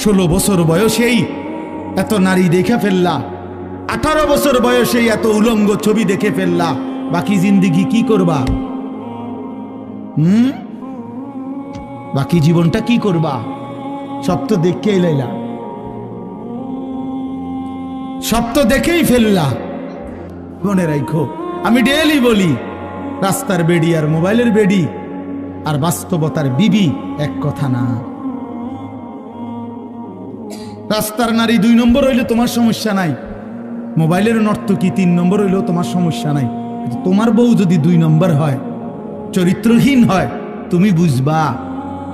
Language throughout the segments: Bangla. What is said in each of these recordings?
16 বছর বয়সেই এত নারী দেখে ফেললা, 18 বছর বয়সেই এত উলঙ্গ ছবি দেখে ফেললা, বাকি জিন্দিগি কি করবা? বাকি জীবনটা কি করবা? সব তো দেখেই লাইলা, সব তো দেখেই ফেললা। মনে রাখো, আমি ডেইলি বলি, রাস্তার বেডি আর মোবাইলের বেডি আর বাস্তবতার বিবি এক কথা না। রাস্তার নারী 2 নম্বর হইলে তোমার সমস্যা নাই, মোবাইলের নর্তকী 3 নম্বর হইলেও তোমার সমস্যা নাই। তোমার বউ যদি 2 নম্বর হয়, চরিত্রহীন হয়, তুমি বুঝবা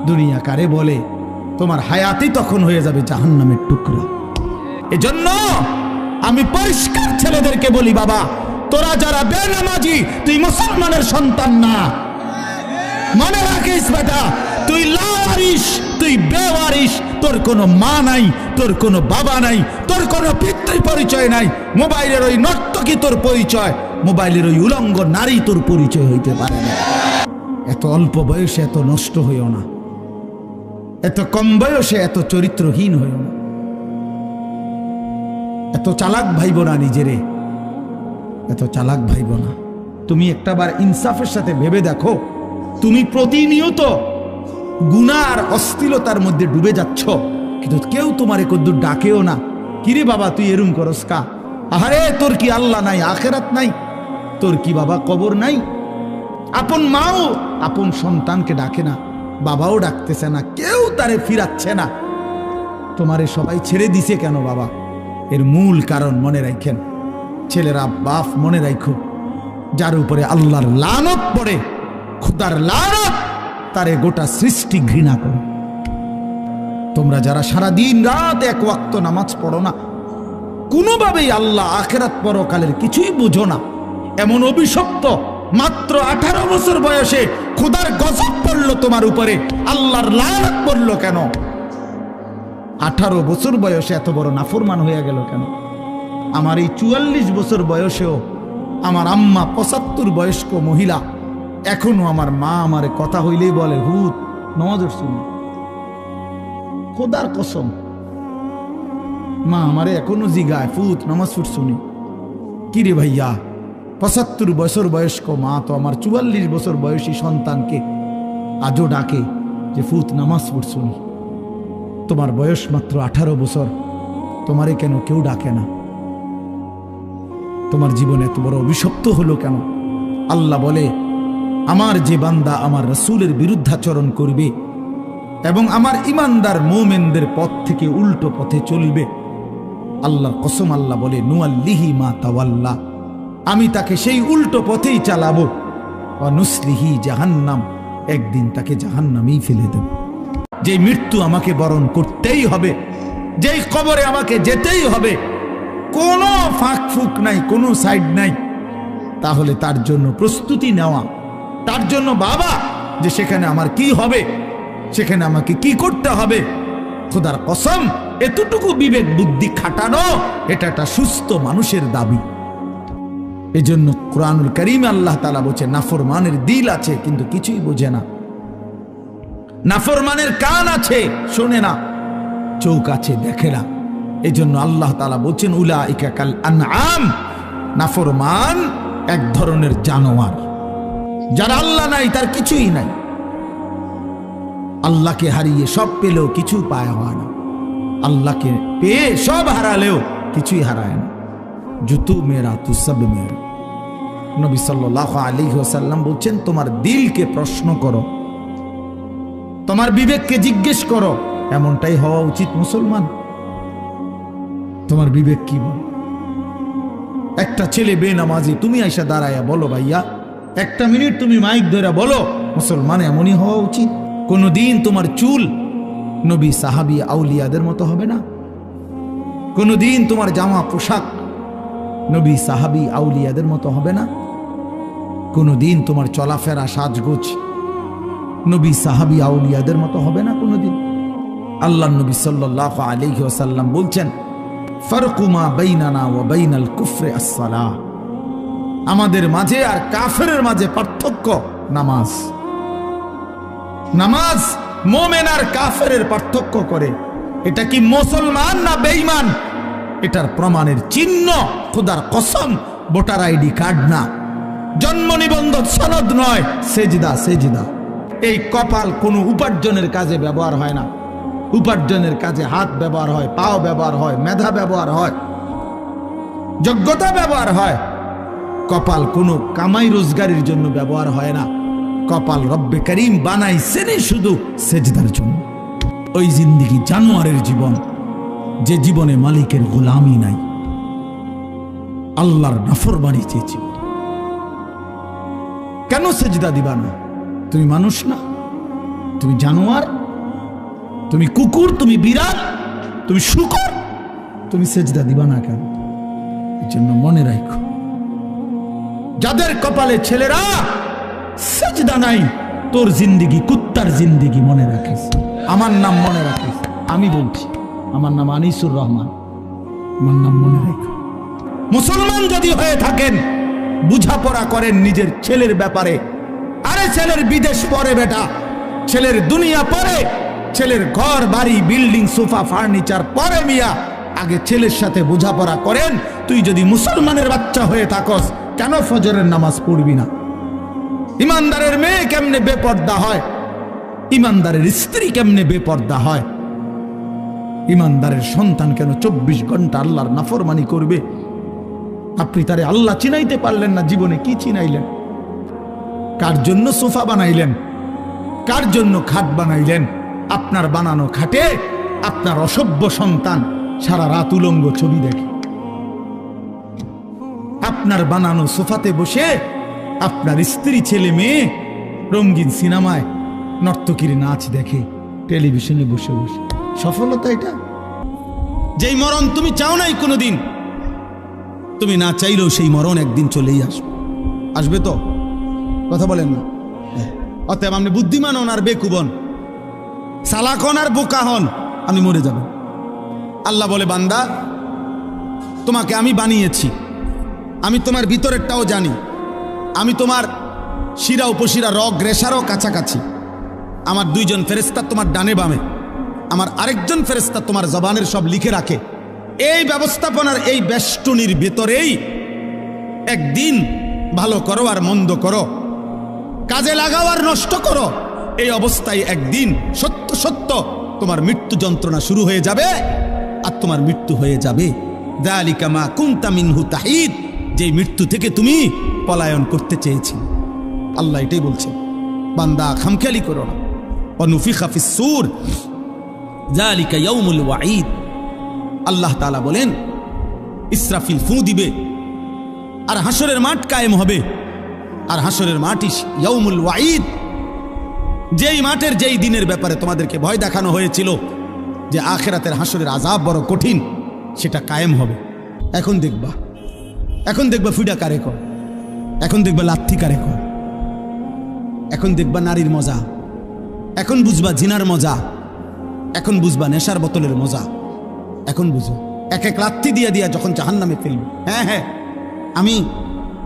দুনিয়া কারে বলে। তোমার হায়াতই তখন হয়ে যাবে জাহান্নামের টুকরা। এজন্য আমি পরিষ্কার ছেলেদেরকে বলি, বাবা তোরা যারা বেনামাজি, তুই মুসলমানের সন্তান না। মনে রাখিস বেটা, তুই লাওয়ারিস, তুই বেওয়ারিস। তোর কোনো মা নাই, তোর কোনো বাবা নাই, তোর কোনো পিতৃ পরিচয় নাই। মোবাইলের ওই নর্তকী তোর পরিচয়, মোবাইলের ওই উলঙ্গ নারী তোর পরিচয় হইতে পারে না। এত অল্প বয়সে এত নষ্ট হইও না, এত কম বয়সে এত চরিত্রহীন হইও না, এত চালাক ভাইব না নিজেরে, এত চালাক ভাইব না। তুমি একটাবার ইনসাফের সাথে ভেবে দেখো, তুমি প্রতিনিয়ত গুনাহ আর অশ্লীলতার মধ্যে ডুবে যাচ্ছ, কিন্তু কেউ তোমারে কদ্দুর ডাকেও না। কিরে বাবা তুই এরম করস কা? আরে তোর কি আল্লাহ নাই, আখেরাত নাই? তোর কি বাবা কবর নাই? আপন মাও আপন সন্তানকে ডাকে না, বাবাও ডাকতেছে না, কেউ তারে ফিরাচ্ছে না। তোমারে সবাই ছেড়ে দিছে কেন বাবা? এর মূল কারণ মনে রাখেন ছেলেরা, বাপ মনে রাখো, যার উপরে আল্লাহর লানত পড়ে, খোদার লানত, তারে গোটা সৃষ্টি ঘৃণা করে। তোমরা যারা সারা দিন রাত 1 ওয়াক্ত নামাজ পড়ো না, কোনোভাবেই আল্লাহ আখেরাত পরকালের কিছুই বুঝো না, এমন অভিশপ্ত। মাত্র 18 বছর বয়সে খোদার গজব পড়লো তোমার উপরে, আল্লাহর লানত পড়লো কেন? 18 বছর বয়সে এত বড় নাফরমান হয়ে গেল কেন? আমার এই 44 বছর বয়সেও আমার আম্মা 75 বয়স্ক মহিলা, এখনো আমার মা আমারে কথা হইলেই বলে, হুত নামাজ শুনি। খোদার কসম, মা আমারে এখনো জিগায়, ফুত নামাজ শুনি। কিরে ভাইয়া, 75 বছর বয়স্ক মা তো আমার 44 বছর বয়সী সন্তানকে আজও ডাকে যে ফুত নামাজ শুনি। তোমার বয়স মাত্র 18 বছর, তোমারে কেন কেউ ডাকে না? তোমার জীবনে এত বড় অভিশপ্ত হলো কেন? আল্লাহ বলে, আমার যে বান্দা আমার রাসূলের বিরুদ্ধাচরণ করবে এবং আমার ইমানদার মুমিনদের পথ থেকে উল্টো পথে চলবে, আল্লাহর কসম আল্লাহ বলে, নুআল্লিহি মা তাওয়াল্লা, আমি তাকে সেই উল্টো পথেই চালাবো, ওয়া নুসলিহি জাহান্নাম, একদিন তাকে জাহান্নামেই ফেলে দেব। যে মৃত্যু আমাকে বরণ করতেই হবে, যেই কবরে আমাকে যেতেই হবে, কোনো ফাঁক ফুক নাই, কোনো সাইড নাই, তাহলে তার জন্য প্রস্তুতি নেওয়া, তার জন্য বাবা যে সেখানে আমার কি হবে, সেখানে আমাকে কি করতে হবে। খোদার কসম, এতটুকু বিবেক বুদ্ধি খাটানো, এটা একটা সুস্থ মানুষের দাবি। এজন্য কুরআনুল কারীমে আল্লাহ তাআলা বলেছে, নাফরমানের দিল আছে কিন্তু কিছুই বোঝে না, নাফরমানের কান আছে শোনে না, চোখ আছে দেখে না। এজন্য আল্লাহ তাআলা বলছেন, উলাইকা কাল আনআম, নাফরমান এক ধরনের জানোয়ার। যার আল্লাহ নাই তার কিছুই নাই, আল্লাহকে হারিয়ে সব পেলেও কিছু পায় হয় না, আল্লাহকে পেয়ে সব হারালেও কিছুই হারায় না। জুতু মেরা তু সব মেরা। নবী সাল্লাল্লাহু আলাইহি ওয়াসাল্লাম বলছেন, তোমার দিলকে প্রশ্ন করো, তোমার বিবেককে জিজ্ঞেস করো। এমনটাই হওয়া উচিত মুসলমান। তোমার বিবেক কি বলে? একটা ছেলে বেনামাজি, তুমি আইসা দাঁড়ায়া বলো, ভাইয়া 1 মিনিট তুমি মাইক ধরে বলো, মুসলমান এমনই হওয়া উচিত। কোনদিন তোমার চুল নবী সাহাবী আউলিয়াদের মতো হবে না, কোনদিন তোমার জামা পোশাক নবী সাহাবী আউলিয়াদের মতো হবে না, কোনদিন তোমার চলাফেরা সাজগোজ নবী সাহাবী আউলিয়াদের মতো হবে না কোনদিন। আল্লাহর নবী সাল্লাল্লাহু আলাইহি ওয়াসাল্লাম বলছেন, ফারকু মা বাইনানা ওয়া বাইনাল কুফরি আস-সালাহ, আমাদের মাঝে আর কাফেরের মাঝে পার্থক্য নামাজ। নামাজ মুমিন আর কাফেরের পার্থক্য করে। এটা কি মুসলমান না বেঈমান? এটার প্রমাণের চিহ্ন খোদার কসম ভোটার আইডি কার্ড না, জন্ম নিবন্ধন সনদ নয়, সেজদা সেজদা। এই কপাল কোনো উপার্জনের কাজে ব্যবহার হয় না। উপার্জনের কাজে হাত ব্যবহার হয়, পাও ব্যবহার হয়, মেধা ব্যবহার হয়, যোগ্যতা ব্যবহার হয়। কপাল কোনো কামাই রোজগারের জন্য ব্যবহার হয় না। কপাল রব্বে করিম বানাইছেনই শুধু সেজদার জন্য। ওই জিন্দিগি জানোয়ারের জীবন, যে জীবনে মালিকের গোলামি নাই, আল্লাহর নাফরমানি চেয়েছি। কেন সেজদা দিবা না? তুমি মানুষ না? তুমি জানোয়ার? তুমি কুকুর? তুমি বিড়াল? তুমি শূকর? তুমি সেজদা দিবা না কেন? এই জন্য মনে রাখো, যাদের কপালে ছেলেরা সেজদা নাই, তোর জিন্দিগি কুত্তার জিন্দিগি। মনে রাখিস, আমার নাম মনে রাখিস। আমি বলছি, আমার নাম আনিসুর রহমান। আমার নাম মনে রাখো। মুসলমান যদি হয়ে থাকেন, বুঝাপড়া করেন নিজের ছেলের ব্যাপারে। আরে ছেলের বিদেশ পরে বেটা, ছেলের দুনিয়া পরে, ছেলের ঘর বাড়ি বিল্ডিং সোফা ফার্নিচার পরে মিয়া। আগে ছেলের সাথে বোঝাপড়া করেন। তুই যদি মুসলমানের বাচ্চা হয়ে থাকস, কেন ফজরের নামাজ পড়বি না? ইমানদারের মেয়ে কেমনে বেপর্দা হয়? ইমানদারের স্ত্রী কেমনে বেপর্দা হয়? ইমানদারের সন্তান কেন 24 ঘন্টা আল্লাহর নাফরমানি করবে? আপনি তারে আল্লাহ চিনাইতে পারলেন না। জীবনে কি চিনাইলেন? কার জন্য সোফা বানাইলেন? কার জন্য খাট বানাইলেন? আপনার বানানো খাটে আপনার অসভ্য সন্তান সারা রাত উলঙ্গ ছবি দেখে। আপনার বানানো সোফাতে বসে আপনার স্ত্রী ছেলে মেয়ে রঙিন সিনেমায় নর্তকীর নাচ দেখে টেলিভিশনে বসে বসে। সফলতা এটা? যেই মরণ তুমি চাও নাই কোনোদিন, তুমি না চাইলেও সেই মরণ একদিন চলেই আসবে। আসবে তো? কথা বলেন না? অতএব আপনি বুদ্ধিমান হন আর বেকুব হন, চালাক হন আর বোকা হন, আমি মরে যাব। আল্লাহ বলে, বান্দা তোমাকে আমি বানিয়েছি, আমি তোমার ভিতরেরটাও জানি, আমি তোমার শিরা উপশিরা রগ রেশারও কাছাকাছি। আমার 2 জন ফেরেশতা তোমার ডানে বামে, আমার আরেকজন ফেরেশতা তোমার জবানের সব লিখে রাখে। এই ব্যবস্থাপনার এই বেষ্টনীর ভেতরেই একদিন ভালো করো আর মন্দ করো, কাজে লাগাও আর নষ্ট করো, এই অবস্থায় একদিন সত্য সত্য তোমার মৃত্যু যন্ত্রণা শুরু হয়ে যাবে আর তোমার মৃত্যু হয়ে যাবে। যালিকা মা কুনতা মিনহু তাহিদ, যে মৃত্যু থেকে তুমি পলায়ন করতে চেয়েছি। আল্লাহ এটাই বলছেন, বান্দা খামখেয়ালি করো না। অনুফিখা ফিস সূর যালিকা ইয়াউমুল ওয়াঈদ। আল্লাহ তাআলা বলেন, ইসরাফিল ফু দিবে আর হাসরের মাঠ কায়েম হবে। আর হাসরের মাঠই ইয়াউমুল ওয়াঈদ, যেই মাঠের যেই দিনের ব্যাপারে তোমাদেরকে ভয় দেখানো হয়েছিল যে আখিরাতের হাসরের আযাব বড় কঠিন, সেটা কায়েম হবে। এখন দেখবা ফিডা কারে কর, এখন দেখবা লাথি কারে কর, এখন দেখবা নারীর মজা, এখন বুঝবা জিনার মজা, এখন বুঝবা নেশার বোতলের মজা। এখন বুঝো, এক এক লাথি দিয়ে দিয়া যখন জাহান্নামে ফেলবে। হ্যাঁ, আমি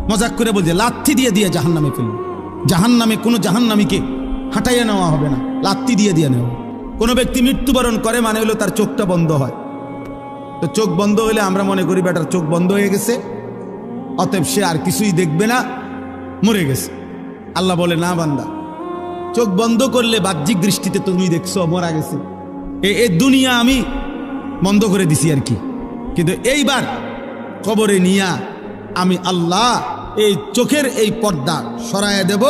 মজাক করে বলছি, লাথি দিয়ে দিয়ে জাহান্নামে ফেলবে। জাহান্নামে কোনো জাহান্নামীকে হাঁটাইয়া নেওয়া হবে না, লাথি দিয়ে দিয়ে নেওয়া। কোনো ব্যক্তি মৃত্যুবরণ করে মানে হলো তার চোখটা বন্ধ হয়। তো চোখ বন্ধ হলে আমরা মনে করি বেটার চোখ বন্ধ হয়ে গেছে, অতএব সে আর কিছুই দেখবে না, মরে গেছে। আল্লাহ বলে, না বান্দা, চোখ বন্ধ করলে বাহ্যিক দৃষ্টিতে তুমি দেখছো মরা গেছে, এই দুনিয়া আমি বন্ধ করে দিছি আর কি। কিন্তু এইবার কবরে নিয়া আমি আল্লাহ এই চোখের এই পর্দা সরাইয়া দেব।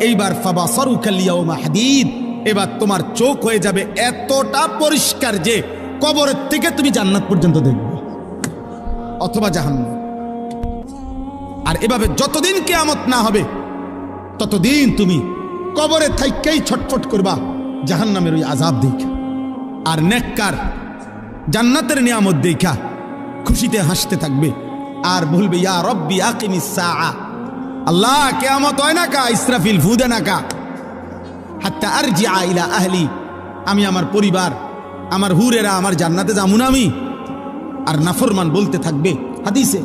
এইবার ফাবাসারুকাল ইয়াউমা হাদীদ, এবার তোমার চোখ হয়ে যাবে এতটা পরিষ্কার যে কবরের থেকে তুমি জান্নাত পর্যন্ত দেখবে অথবা জাহান্নাম। আর এভাবে যতদিন কিয়ামত না হবে ততদিন তুমি কবরে থাইকেই ছটফট করবা জাহান্নামের ওই আযাব দেখা, আর নেককার জান্নাতের নিয়ামত দেখা খুশিতে হাসতে থাকবে আর বলবে, ইয়া রব্বি আকিমিস সাআ, আল্লাহ কিয়ামত হয় না কা, ইসরাফিল ফু দে না কা, হাত্তা আরজিআ ইলা আহলি, আমি আমার পরিবার আমার হুরেরা আমার জান্নাতে যামু না আমি। আর নাফরমান বলতে থাকবে হাদিসে,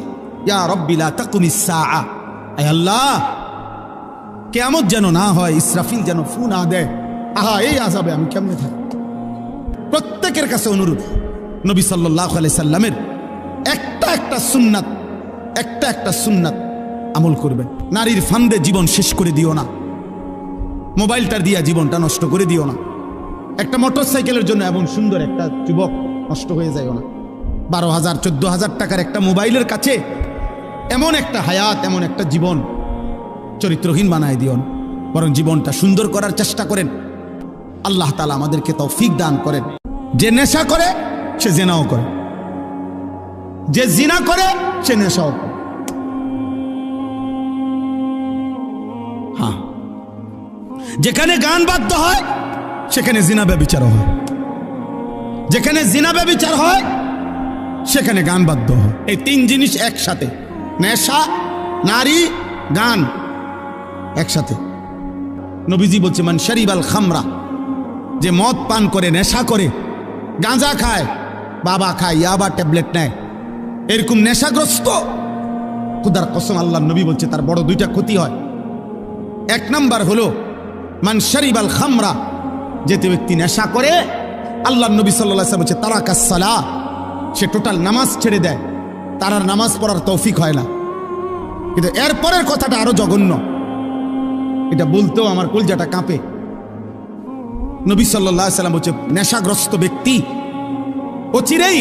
ইয়া রব্বি লা তাকুমিস সাআ, আয় আল্লাহ কিয়ামত যেন না হয়, ইসরাফিল যেন ফু না দেয়। আহা, এই আযাবে আমি কেমনে থাকি? প্রত্যেকের কাছে অনুরোধ, নবী সাল্লাল্লাহু আলাইহি সাল্লামের একটা সুন্নাত আমল করবেন। নারীর ফান্দে জীবন শেষ করে দিও না, মোবাইলটার দিয়া জীবনটা নষ্ট করে দিও না। একটা মোটরসাইকেলের জন্য এমন সুন্দর একটা যুবক নষ্ট হয়ে যায় না। 12,000 14,000 টাকার একটা মোবাইলের কাছে এমন একটা হায়াত, এমন একটা জীবন চরিত্রহীন বানায় দিও না, বরং জীবনটা সুন্দর করার চেষ্টা করেন। আল্লাহ তাআলা আমাদেরকে তৌফিক দান করেন। যে নেশা করে সে জিনাও করে, যে জিনা করে সে নেশাও করে। হ্যাঁ, যেখানে গান বাদ্য হয় সেখানে জিনা ব্যভিচার হয়, যেখানে জিনা ব্যভিচার হয় সেখানে গান বাদ্য হয়। এই তিন জিনিস একসাথে, নেশা, নারী, গান একসাথে। নবীজি বলছে, মান শারিবাল খামরা, যে মদ পান করে, নেশা করে, গাঁজা খায়, বাবা খায়, ইয়াবা ট্যাবলেট নেয়, এরকম নেশাগ্রস্ত, খুদার কসম আল্লাহ নবী বলছে তার বড় দুইটা ক্ষতি হয়। এক নাম্বার হলো মান শারিবাল খামরা, যে ব্যক্তি নেশা করে, আল্লাহ নবী সাল্লাল্লাহু আলাইহি ওয়াসাল্লাম বলছে তারাকাস সালাহ, সে টোটাল নামাজ ছেড়ে দেয়, তার আর নামাজ পড়ার তৌফিক হয় না। কিন্তু এরপরের কথাটা আরো জঘন্য, এটা বলতেও আমার কলজাটা কাঁপে। নবী সাল্লাল্লাহু আলাইহি ওয়াসাল্লাম বলছে নেশাগ্রস্ত ব্যক্তি অচিরেই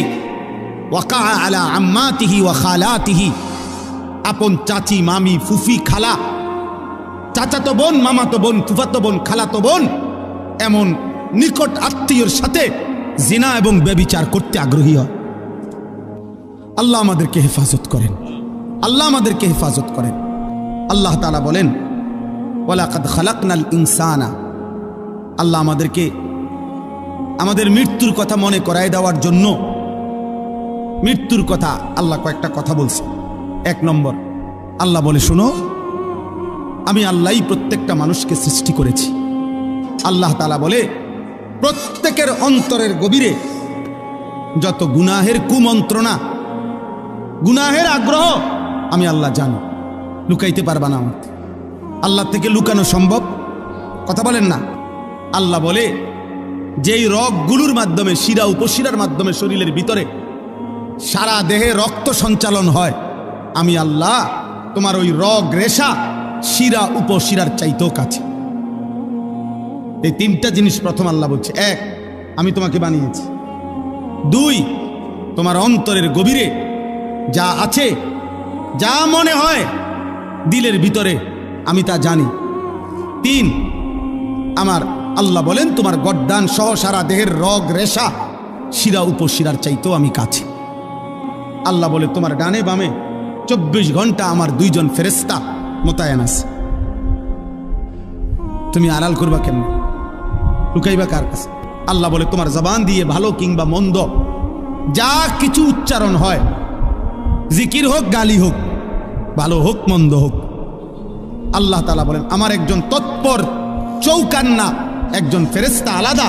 ওয়াকা আলা আম্মাতিহি ওয়া খালাতিহি, আপন চাচি, মামি, ফুফি, খালা, চাচাতো বোন, মামাতো বোন, ফুফাতো বোন, খালাতো বোন, এমন নিকট আত্মীয়র সাথে জিনা এবং ব্যভিচার করতে আগ্রহী হয়। আল্লাহ আমাদেরকে হেফাজত করেন, আল্লাহ আমাদেরকে হেফাজত করেন। আল্লাহ তাআলা বলেন ওয়ালাকাদ খালাকনাল ইনসানা, আল্লাহ আমাদেরকে আমাদের মৃত্যুর কথা মনে করায় দেওয়ার জন্য, মৃত্যুর কথা আল্লাহ কয়েকটা কথা বলছে। এক নম্বর, আল্লাহ বলে শোনো, আমি আল্লাহই প্রত্যেকটা মানুষকে সৃষ্টি করেছি। আল্লাহ তাআলা বলে প্রত্যেকের অন্তরের গভীরে যত গুনাহের কুমন্ত্রণা, গুনাহের আগ্রহ আমি আল্লাহ জানি, লুকাইতে পারবা না আমার। আল্লাহ থেকে লুকানো সম্ভব? কথা বলেন না। আল্লাহ বলে যেই রগগুলোর মাধ্যমে, শিরা উপশিরার মাধ্যমে শরীরের ভিতরে সারা দেহে রক্ত সঞ্চালন হয়, আমি আল্লাহ তোমার ওই রগ রেশা শিরা উপশিরার চাইতেও কাছে। এই তিনটা জিনিস প্রথম আল্লাহ বলছে। এক, আমি তোমাকে বানিয়েছি। দুই, তোমার অন্তরের গভীরে যা আছে, যা মনে হয় দিলের ভিতরে, আমি তা জানি। তিন, আমার আল্লাহ বলেন তোমার গড্ডান সহ সারা দেহের রগ রেশা শিরা উপশিরার চাইতেও আমি কাছে। আল্লাহ বলে তোমার ডানে বামে 24 ঘন্টা আমার 2 জন ফেরেশতা মোতায়েন আছে। তুমি আড়াল করবা কেমন, লুকাইবা কার কাছে? আল্লাহ বলে তোমার জবান দিয়ে ভালো কিংবা মন্দ যা কিছু উচ্চারণ হয়, জিকির হোক, গালি হোক, ভালো হোক, মন্দ হোক, আল্লাহ তাআলা বলেন আমার একজন তৎপর চৌকান্না, একজন ফেরেশতা আলাদা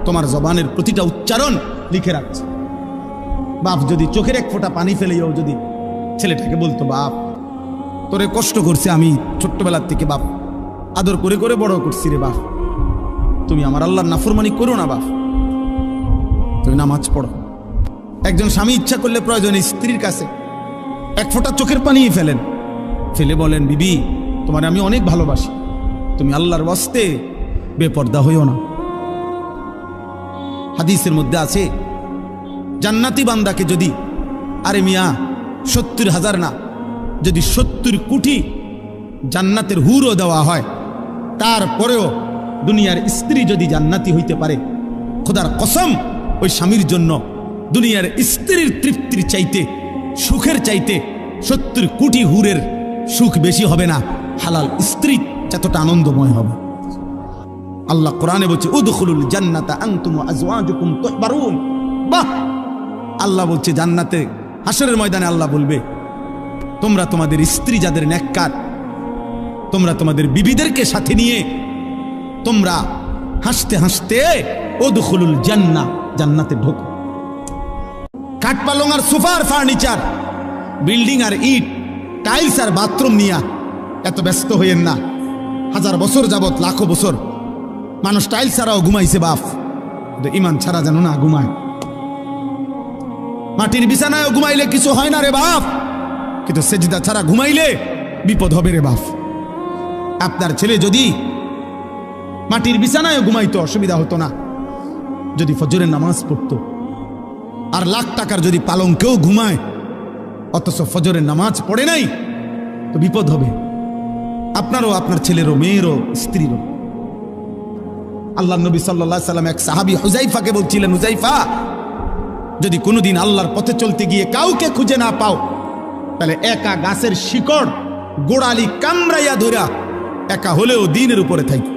তোমার জবানের প্রতিটা উচ্চারণ লিখে রাখছে। বাপ যদি চোখের এক ফোঁটা পানি ফেলেও যদি ছেলেটাকে বলতো, বাপ তোরে কষ্ট করছে, আমি ছোট্টবেলার থেকে বাপ আদর করে করে বড় করছি রে বাপ, তুমি আমার আল্লাহর নাফরমানি করো না বাপ, তুমি নামাজ পড়ো। একজন স্বামী ইচ্ছা করলে প্রয়োজনে স্ত্রীর কাছে এক ফোঁটা চোখের পানি ফেলেন, ফেলে বলেন, বিবি তোমার আমি অনেক ভালোবাসি, তুমি আল্লাহর ওয়াস্তে বেপর্দা হইও না। হাদিসের মধ্যে আছে জান্নাতি বান্দাকে যদি, আরে মিয়া 70,000 না, যদি 70 কোটি জান্নাতের হুরও দেওয়া হয়, তারপরেও দুনিয়ার স্ত্রী যদি জান্নাতি হইতে পারে, খোদার কসম ওই স্বামীর জন্য দুনিয়ার স্ত্রীর তৃপ্তির চাইতে, সুখের চাইতে 70 কোটি হুরের সুখ বেশি হবে না। হালাল স্ত্রী যতটা আনন্দময় হবে। আল্লাহ কোরআনে বলছে উদখুলুল জান্নাতা আনতুম ওয়া আজওয়াজুকুম তুহবারুন। বাহ, আল্লাহ বলছে জান্নাতে হাসরের ময়দানে আল্লাহ বলবে তোমরা তোমাদের স্ত্রী যাদের নেককার, তোমরা তোমাদের বিবিদেরকে সাথে নিয়ে তোমরা হাসতে হাসতে উদখুলুল জান্নাহ, জান্নাতে ঢোকো। কাঠ পালং আর সোফার ফার্নিচার, বিল্ডিং আর ইট, টাইলস আর বাথরুম নিয়ে এত ব্যস্ত হইয়েন না। 1000 বছর যাবত, লাখো বছর মানুষ টাইলস ছাড়াও ঘুমাইছে বাপ, কিন্তু ইমান ছাড়া যেন না ঘুমায়। মাটির বিছানায় ঘুমাইলে কিছু হয় না রে বাপ, কিন্তু সেজদা ছাড়া ঘুমাইলে বিপদ হবে রে বাপ। আপনার ছেলে যদি মাটির বিছানায় ঘুমাইতো অসুবিধা হতো না, যদি ফজরের নামাজ পড়তো। আর লাখ টাকার যদি পালঙ্কেও ঘুমায় অথচ ফজরের নামাজ পড়ে নাই, তো বিপদ হবে আপনারও, আপনার ছেলেরও, মেয়েরও, স্ত্রীরও। আল্লাহ নবী সাল্লাল্লাহু আলাইহি সাল্লাম এক সাহাবী হুযাইফাকে বলছিলেন, হুযাইফা, যদি কোনোদিন আল্লাহর পথে চলতে গিয়ে কাউকে খুঁজে না পাও, তাহলে একা গাছের শিকড় গোড়ালি কামড়াইয়া ধরা একা হলেও দ্বীনের উপরে থাকি।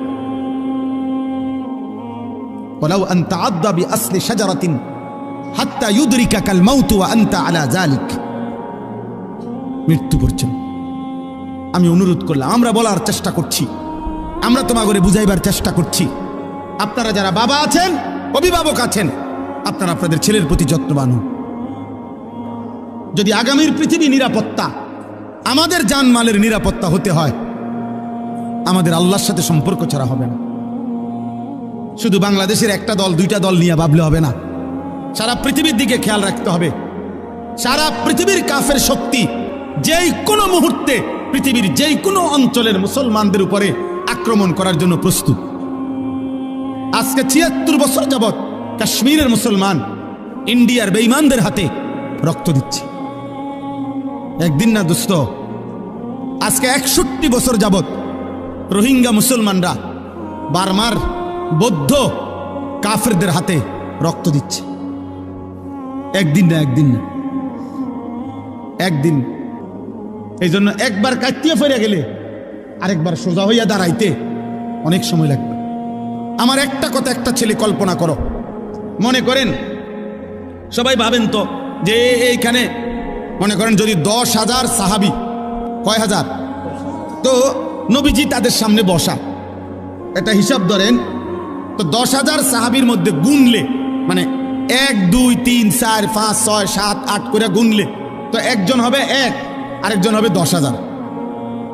ওয়ালাউ আন তাআদ্দা বিআসলি শাজারাতিন হাত্তা ইউদরিকাকাল মাউত ওয়া আনতা আলা যালিক। মৃত্যু পর্যন্ত আমি অনুরোধ করলাম, আমরা বলার চেষ্টা করছি, আমরা তোমাকে বুঝাইবার চেষ্টা করছি। আপনারা যারা বাবা আছেন, অভিভাবক আছেন, আপনারা আপনাদের ছেলের প্রতি যত্নবান হন। যদি আগামীর পৃথিবী নিরাপত্তা, আমাদের জানমালের নিরাপত্তা হতে হয়, আমাদের আল্লাহর সাথে সম্পর্ক ছাড়া হবে না। শুধু বাংলাদেশের একটা দল দুইটা দল নিয়ে ভাবলে হবে না, সারা পৃথিবীর দিকে খেয়াল রাখতে হবে। সারা পৃথিবীর কাফের শক্তি যেই কোনো মুহূর্তে পৃথিবীর যেই কোনো অঞ্চলের মুসলমানদের উপরে আক্রমণ করার জন্য প্রস্তুত। আজকে ৭৬ বছর যাবৎ কাশ্মীরের মুসলমান ইন্ডিয়ার বেঈমানদের হাতে রক্ত দিচ্ছে। একদিন না দোস্ত, আজকে ৬১ বছর যাবৎ রোহিঙ্গা মুসলমানরা বার্মার বৌদ্ধ কাফেরদের হাতে রক্ত দিচ্ছে। একদিন না, একদিন না, একদিন। এই জন্য একবার কাটিয়ে ফিরে গেলে আরেকবার সোজা হইয়া দাঁড়াইতে অনেক সময় লাগবে। আমার একটা কথা, একটা ছেলে কল্পনা করো, মনে করেন সবাই ভাবেন তো যে এইখানে মনে করেন যদি ১০,০০০ সাহাবী, কয় হাজার, তো নবীজি তাদের সামনে বসা, এটা হিসাব ধরেন তো ১০,০০০ সাহাবীর মধ্যে গুনলে, মানে ১ ২ ৩ ৪ ৫ ৬ ৭ ৮ করে গুনলে তো একজন হবে ১, আরেকজন হবে ১০,০০০,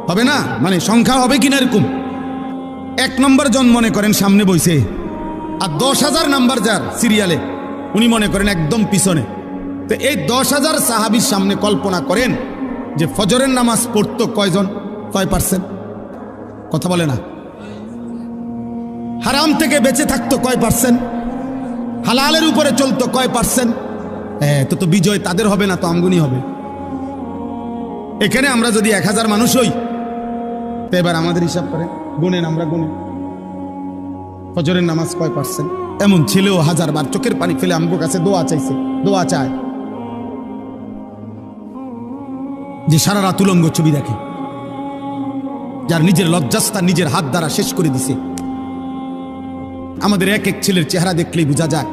হবে না? মানে সংখ্যা হবে কিনা এরকম। ১ নম্বর জন মনে করেন সামনে বইছে, আর ১০,০০০ নাম্বার যার সিরিয়ালে উনি মনে করেন একদম পিছনে। তো এই ১০,০০০ সাহাবীর সামনে কল্পনা করেন যে ফজরের নামাজ পড়তো কয়জন, কয় %? কথা বলে না। হারাম থেকে বেঁচে থাকতো কয় %? হালালের উপরে চলতো কয় %? তো বিজয় তাদের হবে না, তো আমগুনি হবে। এখানে আমরা যদি ১,০০০ মানুষ হই, তো এবার আমাদের হিসাব করে গুনেন, আমরা গুনে ফজরের নামাজ কয় %? এমন ছেলেও ১,০০০ বার চোখের পানি ফেলে আমগো কাছে দোয়া চাইছে, দোয়া চায়, যে সারা রাত উলঙ্গ ছবি দেখে, যার নিজের লজ্জাস্থান নিজের হাত দ্বারা শেষ করে দিছে। আমাদের এক এক ছেলের চেহারা দেখলেই বোঝা যায়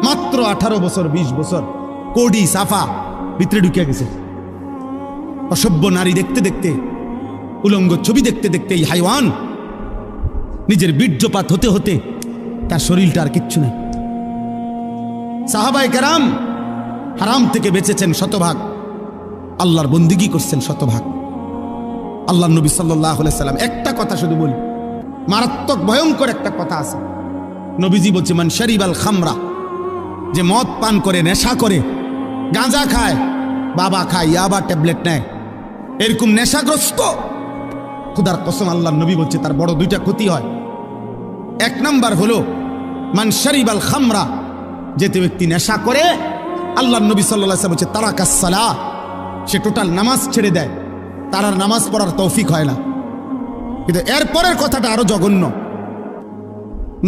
মাত্র ১৮ বছর ২০ বছর, কোডি সাফা ভিতরে ঢুকে গেছে। অসভ্য নারী দেখতে দেখতে, উলঙ্গ ছবি দেখতে দেখতে এই হাইওয়ান নিজের বীর্যপাত হতে হতে তার শরীরটা আর কিচ্ছু নেই। সাহাবায়ে কেরাম হারাম থেকে বেঁচেছেন শতভাগ, আল্লাহর বন্দিগি করছেন শতভাগ। আল্লাহ নবী সাল্লাল্লাহু আলাইহি সাল্লাম একটা কথা শুধু বলি, মারাত্মক ভয়ঙ্কর একটা কথা আছে। নবীজি বলছে, মান শারিবাল খামরা, যে মদ পান করে, নেশা করে, গাঁজা খায়, বাবা খায়, ইয়াবা ট্যাবলেট নেয়, এরকম নেশাগ্রস্ত, খুদার কসম আল্লাহ নবী বলছে তার বড় দুইটা ক্ষতি হয়। ১ নাম্বার হলো মান শারিবাল খামরা, যে ব্যক্তি নেশা করে, আল্লাহ নবী সাল্লাল্লাহু আলাইহি ওয়াসাল্লাম বলছে তারাকাস সালাহ, সে টোটাল নামাজ ছেড়ে দেয়, তার আর নামাজ পড়ার তৌফিক হয় না। কিন্তু এরপরের কথাটা আরো জঘন্য।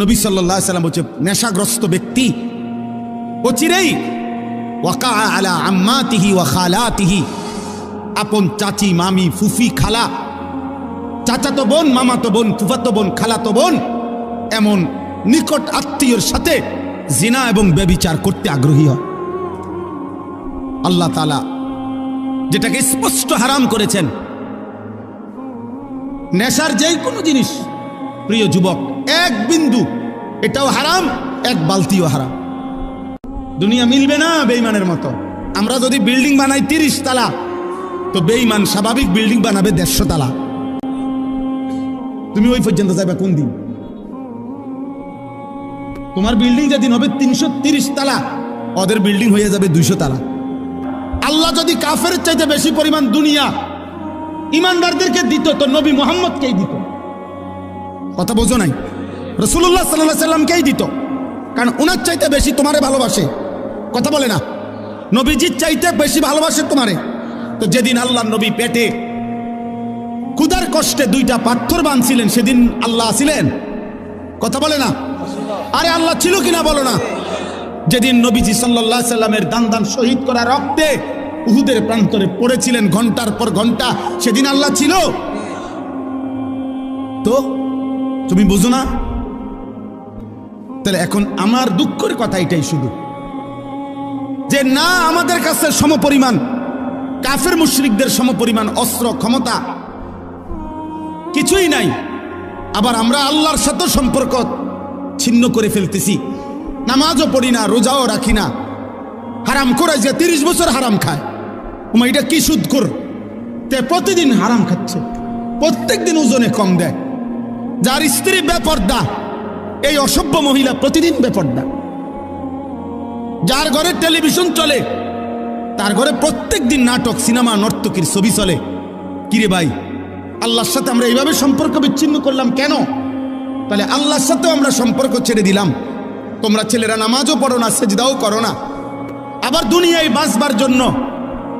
নবী সাল্লাল্লাহু আলাইহি ওয়াসাল্লাম বলছে নেশাগ্রস্ত ব্যক্তি অচিরেই ওয়াকা আলা আম্মাতিহি ওয়া খালাতিহি, আপন চাচি, মামি, ফুফি, খালা, চাচাতো বোন, মামাতো বোন, ফুফাতো বোন, খালাতো বোন, এমন নিকট আত্মীয়র সাথে জিনা এবং ব্যভিচার করতে আগ্রহী হয়। আল্লাহ তাআলা যেটাকে স্পষ্ট হারাম করেছেন, নেশার যেই কোনো জিনিস, প্রিয় যুবক, ১ বিন্দু এটাও হারাম, ১ বালতিও হারাম। দুনিয়া মিলবে না বেঈমানের মতো। আমরা যদি বিল্ডিং বানাই ৩০ তালা, তো বেঈমান স্বাভাবিক বিল্ডিং বানাবে ১৫০ তালা। তুমি ওই পর্যন্ত যাবে কোন দিন? তোমার বিল্ডিং যেদিন হবে 330 তালা, ওদের বিল্ডিং হয়ে যাবে 200 তালা। আল্লাহ যদি কাফের চাইতে বেশি পরিমাণ দুনিয়া ইমানদারদেরকে দিত তো নবী মুহাম্মদকেই দিত। কথা বোঝো নাই? রাসূলুল্লাহ সাল্লাল্লাহু আলাইহি সাল্লামকেই দিত, কারণ ওনার চাইতে বেশি তোমারে ভালোবাসে। কথা বলে না? নবীজির চাইতে বেশি ভালোবাসে তোমারে। তো যেদিন আল্লাহ নবী পেটে ক্ষুধার কষ্টে 2টা পাথর বাঁধছিলেন, সেদিন আল্লাহ ছিলেন? কথা বলে না? আরে আল্লাহ ছিল কিনা বলো না? যেদিন নবীজি সাল্লাল্লাহু আলাইহি সাল্লামের দান দান শহীদ করা রক্তে উহুদের প্রান্তরে পড়েছিলেন ঘন্টার পর ঘন্টা, সেদিন আল্লাহ ছিল? তো তুমি বুঝো না? তাহলে এখন আমার দুঃখের কথা এটাই শুধু, যে না আমাদের কাছে সমপরিমাণ কাফের মুশরিকদের সমপরিমাণ অস্ত্র ক্ষমতা কিছুই নাই, আবার আমরা আল্লাহর সাথে সম্পর্ক ছিন্ন করে ফেলতেছি। নামাজও পড়ি না, রোজাও রাখি না, হারাম করে যে 30 বছর হারাম খায়, এটা কি সুদখোর? তে প্রতিদিন হারাম খাচ্ছে, প্রত্যেকদিন ওজনে কম দেয়। যার স্ত্রী বেপর্দা, এই অসভ্য মহিলা প্রতিদিন বেপর্দা। যার ঘরে টেলিভিশন চলে, তার ঘরে প্রত্যেক দিন নাটক সিনেমা নর্তকীর ছবি চলে। কিরে ভাই, আল্লাহর সাথে আমরা এইভাবে সম্পর্ক বিচ্ছিন্ন করলাম কেন? তাহলে আল্লাহর সাথেও আমরা সম্পর্ক ছেড়ে দিলাম। তোমরা ছেলেরা নামাজও পড়ো না, সেজদাও করো না, আবার দুনিয়ায় বাঁচবার জন্য